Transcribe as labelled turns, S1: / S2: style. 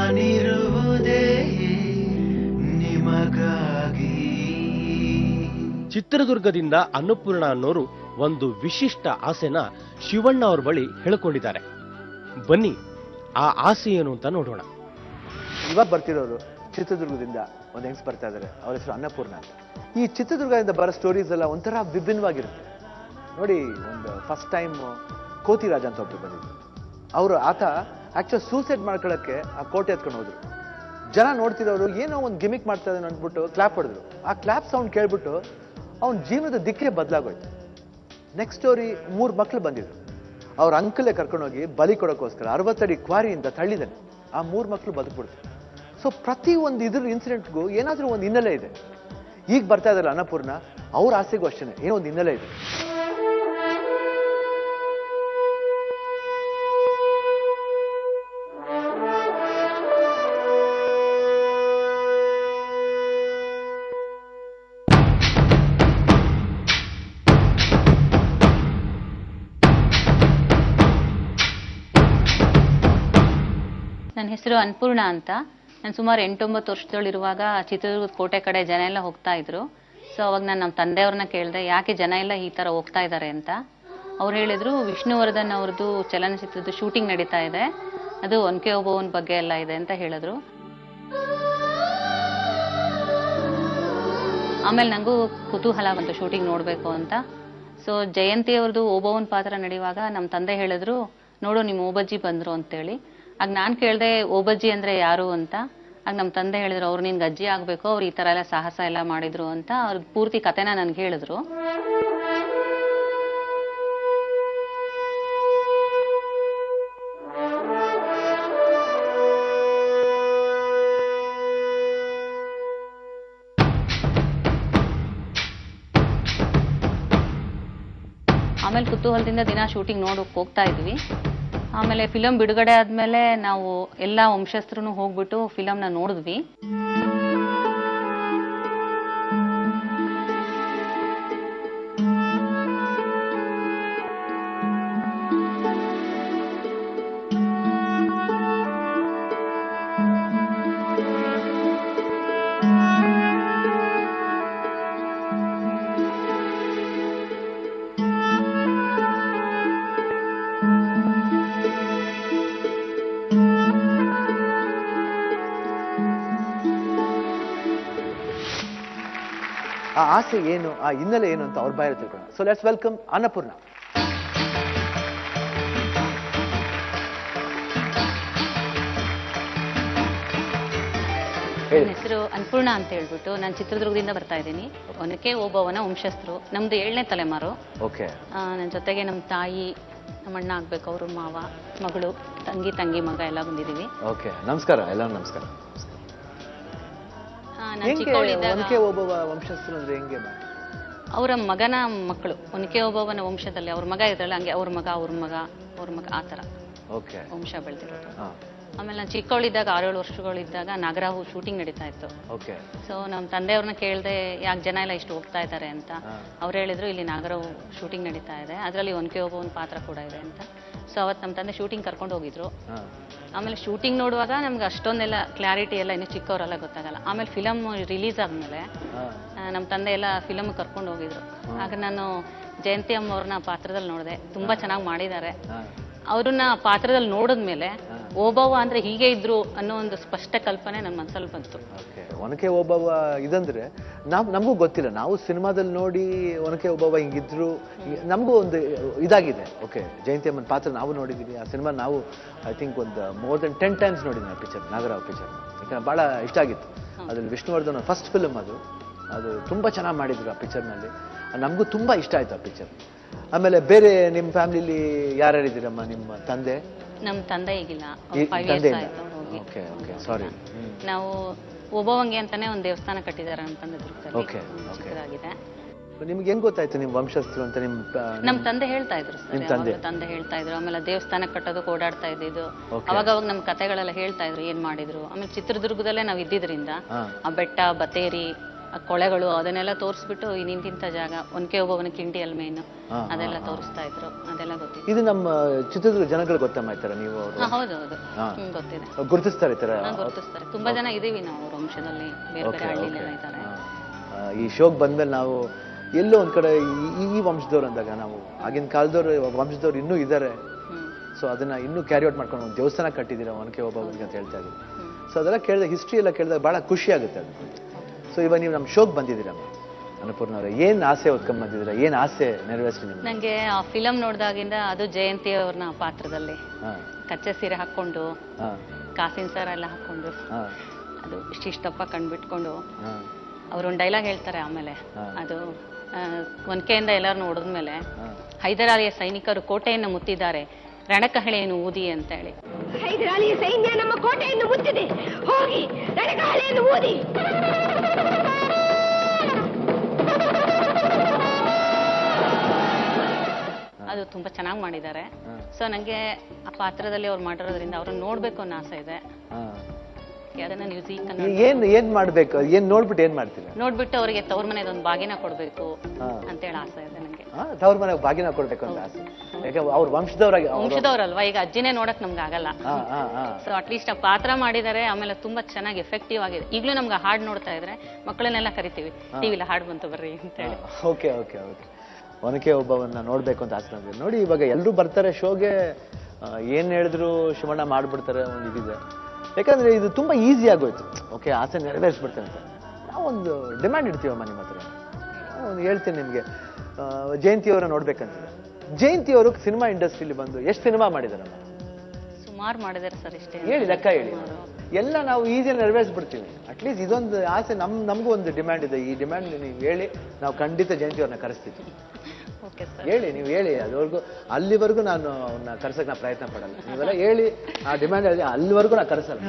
S1: ನಾನಿರುವುದೇ ನಿಮಗಾಗಿ.
S2: ಚಿತ್ರದುರ್ಗದಿಂದ ಅನ್ನಪೂರ್ಣ ಅನ್ನೋರು ಒಂದು ವಿಶಿಷ್ಟ ಆಸೆನ ಶಿವಣ್ಣ ಅವ್ರ ಬಳಿ ಹೇಳ್ಕೊಂಡಿದ್ದಾರೆ. ಬನ್ನಿ ಆ ಆಸೆ ಏನು ಅಂತ ನೋಡೋಣ.
S3: ಇವಾಗ ಬರ್ತಿರೋರು ಚಿತ್ರದುರ್ಗದಿಂದ ಒಂದು ಹೆಂಗ್ಸ್ ಬರ್ತಾ ಇದ್ದಾರೆ. ಅವ್ರ ಹೆಸರು ಅನ್ನಪೂರ್ಣ ಅಂತ. ಈ ಚಿತ್ರದುರ್ಗದಿಂದ ಬರೋ ಸ್ಟೋರೀಸ್ ಎಲ್ಲ ಒಂಥರ ವಿಭಿನ್ನವಾಗಿರುತ್ತೆ ನೋಡಿ. ಒಂದು ಫಸ್ಟ್ ಟೈಮ್ ಕೋತಿರಾಜ ಅಂತ ಒಬ್ರು ಬಂದಿದ್ರು. ಆತ ಆಕ್ಚುಲಿ ಸೂಸೈಡ್ ಮಾಡ್ಕೊಳ್ಳೋಕ್ಕೆ ಆ ಕೋಟೆ ಎತ್ಕೊಂಡು ಹೋದ್ರು. ಜನ ನೋಡ್ತಿರೋರು ಏನೋ ಒಂದು ಗಿಮಿಕ್ ಮಾಡ್ತಾ ಇದ್ದಾನೆ ಅಂದ್ಬಿಟ್ಟು ಕ್ಲಾಪ್ ಹೊಡೆದ್ರು. ಆ ಕ್ಲಾಪ್ ಸೌಂಡ್ ಕೇಳ್ಬಿಟ್ಟು ಅವನ ಜೀವನದ ದಿಕ್ಕೇ ಬದಲಾಗೋಯ್ತು. ನೆಕ್ಸ್ಟ್ ಸ್ಟೋರಿ 3 ಮಕ್ಳು ಬಂದಿದ್ರು. ಅವ್ರ ಅಂಕಲೇ ಕರ್ಕೊಂಡೋಗಿ ಬಲಿ ಕೊಡೋಕ್ಕೋಸ್ಕರ 60 ಅಡಿ ಕ್ವಾರಿಯಿಂದ ತಳ್ಳಿದ್ದಾನೆ. ಆ 3 ಮಕ್ಳು ಬದುಕ್ಬಿಡ್ತು. ಸೊ ಪ್ರತಿ ಒಂದು ಇದ್ರ ಇನ್ಸಿಡೆಂಟ್ಗೂ ಏನಾದ್ರೂ ಒಂದು ಹಿನ್ನೆಲೆ ಇದೆ. ಈಗ ಬರ್ತಾ ಇದಾರೆ ಅನ್ನಪೂರ್ಣ, ಅವ್ರ ಆಸೆಗೂ ಅಷ್ಟೇನೆ ಏನೋ ಒಂದು ಹಿನ್ನೆಲೆ ಇದೆ.
S4: ನನ್ನ ಹೆಸರು ಅನ್ನಪೂರ್ಣ ಅಂತ. ನಾನು ಸುಮಾರು 8-9 ವರ್ಷದಲ್ಲಿರುವಾಗ ಚಿತ್ರದುರ್ಗದ ಕೋಟೆ ಕಡೆ ಜನ ಎಲ್ಲ ಹೋಗ್ತಾ ಇದ್ರು. ಸೊ ಅವಾಗ ನಾನು ನಮ್ಮ ತಂದೆಯವ್ರನ್ನ ಕೇಳಿದೆ, ಯಾಕೆ ಜನ ಎಲ್ಲ ಈ ಥರ ಹೋಗ್ತಾ ಇದ್ದಾರೆ ಅಂತ. ಅವ್ರು ಹೇಳಿದ್ರು, ವಿಷ್ಣುವರ್ಧನ್ ಅವ್ರದ್ದು ಚಲನಚಿತ್ರದ ಶೂಟಿಂಗ್ ನಡೀತಾ ಇದೆ, ಅದು ಒನಕೆ ಓಬವ್ವನ ಬಗ್ಗೆ ಎಲ್ಲ ಇದೆ ಅಂತ ಹೇಳಿದ್ರು. ಆಮೇಲೆ ನನಗೂ ಕುತೂಹಲ ಬಂತು ಶೂಟಿಂಗ್ ನೋಡಬೇಕು ಅಂತ. ಸೊ ಜಯಂತಿ ಅವ್ರದ್ದು ಓಬವ್ವನ ಪಾತ್ರ ನಡೆಯುವಾಗ ನಮ್ಮ ತಂದೆ ಹೇಳಿದ್ರು, ನೋಡು ನಿಮ್ಮ ಓಬಜ್ಜಿ ಬಂದರು ಅಂತೇಳಿ. ಆಗ ನಾನು ಕೇಳಿದೆ, ಓಬಜ್ಜಿ ಅಂದರೆ ಯಾರು ಅಂತ. ಆಗ ನಮ್ಮ ತಂದೆ ಹೇಳಿದ್ರು, ಅವ್ರು ನಿನ್ಗೆ ಅಜ್ಜಿ ಆಗಬೇಕು, ಅವ್ರು ಈ ಥರ ಎಲ್ಲ ಸಾಹಸ ಎಲ್ಲ ಮಾಡಿದ್ರು ಅಂತ. ಅವ್ರ ಪೂರ್ತಿ ಕಥೆನ ನನಗೆ ಹೇಳಿದ್ರು. ಆಮೇಲೆ ಕುತೂಹಲದಿಂದ ದಿನ ಶೂಟಿಂಗ್ ನೋಡೋಕೆ ಹೋಗ್ತಾ ಇದ್ವಿ. ಆಮೇಲೆ ಫಿಲಮ್ ಬಿಡುಗಡೆ ಆದ್ಮೇಲೆ ನಾವು ಎಲ್ಲ ವಂಶಸ್ಥರು ಹೋಗ್ಬಿಟ್ಟು ಫಿಲಮ್ನ ನೋಡಿದ್ವಿ.
S3: ಆ ಆಸೆ ಏನು, ಆ ಹಿನ್ನೆಲೆ ಏನು ಅಂತ ಅವ್ರ ಬಾಯಲ್ಲಿ ತಿಳ್ಕೊಳ್ಳೋಣ. So let's welcome Annapurna.
S4: ನನ್ನ ಹೆಸರು ಅನ್ನಪೂರ್ಣ ಅಂತ ಹೇಳ್ಬಿಟ್ಟು ನಾನು ಚಿತ್ರದುರ್ಗದಿಂದ ಬರ್ತಾ ಇದ್ದೀನಿ. ಒನಕೆ ಓಬವ್ವನ ವಂಶಸ್ಥರು. ನಮ್ದು 7ನೇ ತಲೆಮಾರು.
S3: ಓಕೆ.
S4: ನನ್ನ ಜೊತೆಗೆ ನಮ್ಮ ತಾಯಿ, ನಮ್ಮ ಅಣ್ಣ ಆಗ್ಬೇಕು, ಅವರು ಮಾವ, ಮಗಳು, ತಂಗಿ ಮಗ ಎಲ್ಲ ಬಂದಿದ್ದೀವಿ.
S3: ಓಕೆ, ನಮಸ್ಕಾರ. ಎಲ್ಲರೂ ನಮಸ್ಕಾರ. ಒನಕೆ ಓಬವ್ವ ವಂಶಸ್ಥರು ಅಂದ್ರೆ ಹೆಂಗೆ?
S4: ಅವರ ಮಗನ ಮಕ್ಕಳು, ಒನಕೆ ಓಬವ್ವನ ವಂಶದಲ್ಲಿ ಅವ್ರ ಮಗ ಇದ್ರಲ್ಲ, ಹಂಗೆ ಅವ್ರ ಮಗ ಆ ಥರ ವಂಶ ಬೆಳೆದಿರೋದು. ಆಮೇಲೆ ನಾನು ಚಿಕ್ಕವಳಿದ್ದಾಗ 6-7 ವರ್ಷಗಳಿದ್ದಾಗ ನಾಗರಾವು ಶೂಟಿಂಗ್ ನಡೀತಾ ಇತ್ತು. ಸೊ ನಮ್ಮ ತಂದೆಯವ್ರನ್ನ ಕೇಳಿದೆ, ಯಾಕೆ ಜನ ಎಲ್ಲ ಇಷ್ಟು ಹೋಗ್ತಾ ಇದ್ದಾರೆ ಅಂತ. ಅವ್ರು ಹೇಳಿದ್ರು, ಇಲ್ಲಿ ನಾಗರಾವು ಶೂಟಿಂಗ್ ನಡೀತಾ ಇದೆ, ಅದರಲ್ಲಿ ಒನಕೆ ಓಬವ್ವನ ಪಾತ್ರ ಕೂಡ ಇದೆ ಅಂತ. ಸೊ ಅವತ್ತು ನಮ್ಮ ತಂದೆ ಶೂಟಿಂಗ್ ಕರ್ಕೊಂಡು ಹೋಗಿದ್ರು. ಆಮೇಲೆ ಶೂಟಿಂಗ್ ನೋಡುವಾಗ ನಮ್ಗೆ ಅಷ್ಟೊಂದೆಲ್ಲ ಕ್ಲಾರಿಟಿ ಎಲ್ಲ ಇನ್ನು ಚಿಕ್ಕವರೆಲ್ಲ ಗೊತ್ತಾಗಲ್ಲ. ಆಮೇಲೆ ಫಿಲಮ್ ರಿಲೀಸ್ ಆದ್ಮೇಲೆ ನಮ್ಮ ತಂದೆ ಎಲ್ಲ ಫಿಲಮ್ ಕರ್ಕೊಂಡು ಹೋಗಿದ್ರು. ಆಗ ನಾನು ಜಯಂತಿ ಅಮ್ಮವ್ರನ್ನ ಪಾತ್ರದಲ್ಲಿ ನೋಡಿದೆ. ತುಂಬಾ ಚೆನ್ನಾಗಿ ಮಾಡಿದ್ದಾರೆ. ಅವ್ರನ್ನ ಪಾತ್ರದಲ್ಲಿ ನೋಡಿದ್ಮೇಲೆ ಓಬವ್ವ ಅಂದ್ರೆ ಹೀಗೆ ಇದ್ರು ಅನ್ನೋ ಒಂದು ಸ್ಪಷ್ಟ ಕಲ್ಪನೆ ನನ್ನ ಮನಸ್ಸಲ್ಲಿ ಬಂತು.
S3: ಒನಕೆ ಓಬವ್ವ ಇದಂದ್ರೆ ನಮಗೂ ಗೊತ್ತಿಲ್ಲ. ನಾವು ಸಿನಿಮಾದಲ್ಲಿ ನೋಡಿ ಒನಕೆ ಓಬವ್ವ ಹಿಂಗಿದ್ರು, ನಮಗೂ ಒಂದು ಇದಾಗಿದೆ. ಓಕೆ, ಜಯಂತಿ ಅಮ್ಮನ ಪಾತ್ರ ನಾವು ನೋಡಿದ್ದೀವಿ. ಆ ಸಿನಿಮಾ ನಾವು ಐ ಥಿಂಕ್ ಒಂದು ಮೋರ್ ದೆನ್ 10 times ನೋಡಿದ್ದೀನಿ ಆ ಪಿಕ್ಚರ್, ನಾಗರಾವ್ ಪಿಕ್ಚರ್. ಯಾಕಂದ್ರೆ ಭಾಳ ಇಷ್ಟ ಆಗಿತ್ತು. ಅದ್ರಲ್ಲಿ ವಿಷ್ಣುವರ್ಧನ್ ಫಸ್ಟ್ ಫಿಲ್ಮ್ ಅದು ತುಂಬ ಚೆನ್ನಾಗಿ ಮಾಡಿದ್ರು ಆ ಪಿಕ್ಚರ್ನಲ್ಲಿ. ನಮಗೂ ತುಂಬ ಇಷ್ಟ ಆಯ್ತು ಆ ಪಿಕ್ಚರ್. ಆಮೇಲೆ ಬೇರೆ ನಿಮ್ಮ ಫ್ಯಾಮಿಲಿಲಿ ಯಾರ್ಯಾರಿದ್ದೀರಮ್ಮ? ನಿಮ್ಮ ತಂದೆ?
S4: ನಮ್ಮ ತಂದೆ ಈಗಿಲ್ಲ,
S3: ಸಾರಿ.
S4: ನಾವು ಓಬವ್ವಂಗೆ ಅಂತಾನೆ ಒಂದು ದೇವಸ್ಥಾನ ಕಟ್ಟಿದ್ದಾರೆ ನಮ್ಮ ತಂದೆ ದುರ್ಗದಲ್ಲಿ.
S3: ನಿಮ್ಗೆ ಹೆಂಗ್ ಗೊತ್ತಾಯ್ತು ನಿಮ್ ವಂಶಸ್ಥರು ಅಂತ?
S4: ನಮ್ಮ ತಂದೆ ಹೇಳ್ತಾ ಇದ್ರು ಸರ್, ತಂದೆ ಹೇಳ್ತಾ ಇದ್ರು. ಆಮೇಲೆ ದೇವಸ್ಥಾನ ಕಟ್ಟೋದಕ್ಕೆ ಓಡಾಡ್ತಾ ಇದ್ದಿದ್ದು. ಅವಾಗ ನಮ್ ಕತೆಗಳೆಲ್ಲ ಹೇಳ್ತಾ ಇದ್ರು ಏನ್ ಮಾಡಿದ್ರು. ಆಮೇಲೆ ಚಿತ್ರದುರ್ಗದಲ್ಲೇ ನಾವ್ ಇದ್ದಿದ್ರಿಂದ ಆ ಬೆಟ್ಟ, ಬತೇರಿ, ಕೊಳೆಗಳು ಅದನ್ನೆಲ್ಲ ತೋರಿಸ್ಬಿಟ್ಟು ನಿಂತಿಂತ ಜಾಗ ಒನಕೆ ಓಬವ್ವನ ಕಿಂಡಿ ಮೇನ್ ಅದೆಲ್ಲ ತೋರಿಸ್ತಾ ಇದ್ರು, ಅದೆಲ್ಲ ಗೊತ್ತಿದೆ.
S3: ಇದು ನಮ್ಮ ಚಿತ್ರದುರ್ಗ ಜನಗಳು ಗೊತ್ತಮ್ಮ ಈ ತರ ನೀವು
S4: ಹೌದೌದು ಗೊತ್ತಿದೆ,
S3: ಗುರುತಿಸ್ತಾರೆ ಈ ತರ
S4: ಗುರುತಿಸ್ತಾರೆ. ತುಂಬಾ ಜನ ಇದೀವಿ ನಾವು ಅವ್ರ ವಂಶದಲ್ಲಿ, ಬೇರೆ ಬೇರೆ ಹಳ್ಳಿಲೆಲ್ಲ ಇದ್ದಾರೆ.
S3: ಈ ಶೋಕ್ ಬಂದ್ಮೇಲೆ ನಾವು ಎಲ್ಲೋ ಒಂದ್ ಕಡೆ ಈ ವಂಶದವ್ರು ಅಂದಾಗ ನಾವು ಆಗಿನ ಕಾಲದವ್ರು ವಂಶದವ್ರು ಇನ್ನೂ ಇದ್ದಾರೆ, ಸೊ ಅದನ್ನ ಇನ್ನೂ ಕ್ಯಾರಿ ಔಟ್ ಮಾಡ್ಕೊಂಡು ಒಂದು ದೇವಸ್ಥಾನ ಕಟ್ಟಿದ್ದೀರಾ ಒನಕೆ ಓಬವ್ವನಿಗೆ ಅಂತ ಹೇಳ್ತಾ ಇದ್ರು. ಸೊ ಅದೆಲ್ಲ ಕೇಳಿದ ಹಿಸ್ಟ್ರಿ ಎಲ್ಲ ಕೇಳಿದಾಗ ಬಹಳ ಖುಷಿ ಆಗುತ್ತೆ ಅದು. ಸೊ ಇವಾಗ ನೀವು ನಮ್ಮ ಶೋಕ್ ಬಂದಿದ್ದೀರಮ್ಮ ಅನ್ನಪೂರ್ಣ ಅವರೇ, ಏನ್ ಆಸೆ ಹೊತ್ಕೊಂಡ್ ಬಂದಿದ್ದೀರಾ, ಏನ್ ಆಸೆ ನೆರವೇರಿಸಿ ನಿಮ್ಗೆ?
S4: ನಂಗೆ ಆ ಫಿಲಂ ನೋಡಿದಾಗಿಂದ ಅದು ಜಯಂತಿ ಅವ್ರನ್ನ ಪಾತ್ರದಲ್ಲಿ ಕಚ್ಚೆ ಸೀರೆ ಹಾಕೊಂಡು ಕಾಸಿನ ಸರ ಎಲ್ಲ ಹಾಕೊಂಡು ಅದು ಇಷ್ಟಿಷ್ಟಪ್ಪ ಕಂಡ್ಬಿಟ್ಕೊಂಡು ಅವ್ರೊಂದು ಡೈಲಾಗ್ ಹೇಳ್ತಾರೆ ಆಮೇಲೆ, ಅದು ಒನಕೆಯಿಂದ ಎಲ್ಲಾರನ್ನು ಹೊಡೆದ್ಮೇಲೆ ಹೈದರಾಲಿಯ ಸೈನಿಕರು ಕೋಟೆಯನ್ನು ಮುತ್ತಿದ್ದಾರೆ, ರಣಕಹಳೆಯನ್ನು ಊದಿ ಅಂತ ಹೇಳಿ.
S1: ಹೈದರಾಲಿಯ ಸೈನ್ಯ ನಮ್ಮ ಕೋಟೆಯನ್ನು ಮುತ್ತಿದೆ, ಹೋಗಿ ರಣಕಹಳೆಯನ್ನು ಊದಿ.
S4: ಅದು ತುಂಬಾ ಚೆನ್ನಾಗಿ ಮಾಡಿದ್ದಾರೆ. ಸೊ ನಂಗೆ ಆ ಪಾತ್ರದಲ್ಲಿ ಅವ್ರು ಮಾಡಿರೋದ್ರಿಂದ ಅವ್ರನ್ನ ನೋಡ್ಬೇಕು ಅನ್ನೋ ಆಸೆ ಇದೆ. ಅದನ್ನ ನೀವು ಜೀ ಕನ್ನಡ
S3: ಏನ್ ಮಾಡ್ಬೇಕು, ಏನ್ ನೋಡ್ಬಿಟ್ಟು ಏನ್ ಮಾಡ್ತೀರಾ?
S4: ನೋಡ್ಬಿಟ್ಟು ಅವರಿಗೆ ತವ್ರ ಮನೆದ ಒಂದು ಬಾಗಿನ ಕೊಡ್ಬೇಕು ಅಂತ ಹೇಳಿ ಆಸೆ ಇದೆ ನಂಗೆ.
S3: ತವ್ರ ಮನೆಗೆ ಬಾಗಿನ ಕೊಡ್ಬೇಕು ಅಂತ ಆಸೆ, ಯಾಕೆ ಅವ್ರ
S4: ವಂಶದವ್ರಲ್ವಾ, ಈಗ ಅಜ್ಜಿನೇ ನೋಡಕ್ ನಮ್ಗೆ ಆಗಲ್ಲ. ಸೊ ಅಟ್ಲೀಸ್ಟ್ ಆ ಪಾತ್ರ ಮಾಡಿದ್ದಾರೆ, ಆಮೇಲೆ ತುಂಬಾ ಚೆನ್ನಾಗಿ ಎಫೆಕ್ಟಿವ್ ಆಗಿದೆ. ಈಗಲೂ ನಮ್ಗೆ ಹಾಡ್ ನೋಡ್ತಾ ಇದ್ರೆ ಮಕ್ಕಳನ್ನೆಲ್ಲ ಕರಿತೀವಿ, ಟಿವಿಲಿ ಹಾಡ್ ಬಂತು ಬರ್ರಿ ಅಂತ ಹೇಳಿ.
S3: ಓಕೆ ಓಕೆ ಓಕೆ ಒನಕೆ ಓಬವ್ವನ್ನ ನೋಡ್ಬೇಕು ಅಂತ ಆಸೆ ನಮ್ಗೆ. ನೋಡಿ ಇವಾಗ ಎಲ್ಲರೂ ಬರ್ತಾರೆ ಶೋಗೆ, ಏನ್ ಹೇಳಿದ್ರು ಶಿವಣ್ಣ ಮಾಡ್ಬಿಡ್ತಾರೆ, ಒಂದು ಇದಿದೆ. ಯಾಕಂದ್ರೆ ಇದು ತುಂಬಾ ಈಸಿ ಆಗೋಯ್ತು. ಓಕೆ ಆಸೆ ನೆರವೇರಿಸ್ಬಿಡ್ತೇನೆ ಅಂತ ನಾವೊಂದು ಡಿಮ್ಯಾಂಡ್ ಇಡ್ತೀವಮ್ಮ ನಿಮ್ಮ ಹತ್ರ. ಒಂದು ಹೇಳ್ತೀನಿ ನಿಮ್ಗೆ, ಜಯಂತಿ ಅವರ ನೋಡ್ಬೇಕಂತ. ಜಯಂತಿ ಅವರು ಸಿನಿಮಾ ಇಂಡಸ್ಟ್ರಿಲಿ ಬಂದು ಎಷ್ಟು ಸಿನಿಮಾ ಮಾಡಿದಾರಮ್ಮ?
S4: ಸುಮಾರು ಮಾಡಿದಾರೆ ಸರ್, ಇಷ್ಟೇ
S3: ಹೇಳಿ, ಲೆಕ್ಕ ಹೇಳಿ. ಎಲ್ಲ ನಾವು ಈಸಿಯಾಗಿ ನೆರವೇರಿಸ್ಬಿಡ್ತೀವಿ. ಅಟ್ಲೀಸ್ಟ್ ಇದೊಂದು ಆಸೆ ನಮಗೂ ಒಂದು ಡಿಮ್ಯಾಂಡ್ ಇದೆ. ಈ ಡಿಮ್ಯಾಂಡ್ ನೀವು ಹೇಳಿ, ನಾವು ಖಂಡಿತ ಜಯಂತಿ ಅವ್ರನ್ನ ಕರೆಸ್ತೀವಿ. ಹೇಳಿ, ನೀವು ಹೇಳಿ. ಅದುವರೆಗೂ ಅಲ್ಲಿವರೆಗೂ ನಾನು ಅವ್ರನ್ನ ಕರ್ಸಕ್ ನಾ ಪ್ರಯತ್ನ ಪಡಲ್ಲ. ನೀವೆಲ್ಲ ಹೇಳಿ, ಆ ಡಿಮ್ಯಾಂಡ್ ಅಲ್ಲಿವರೆಗೂ ನಾ ಕರೆಸಲ್ಲ.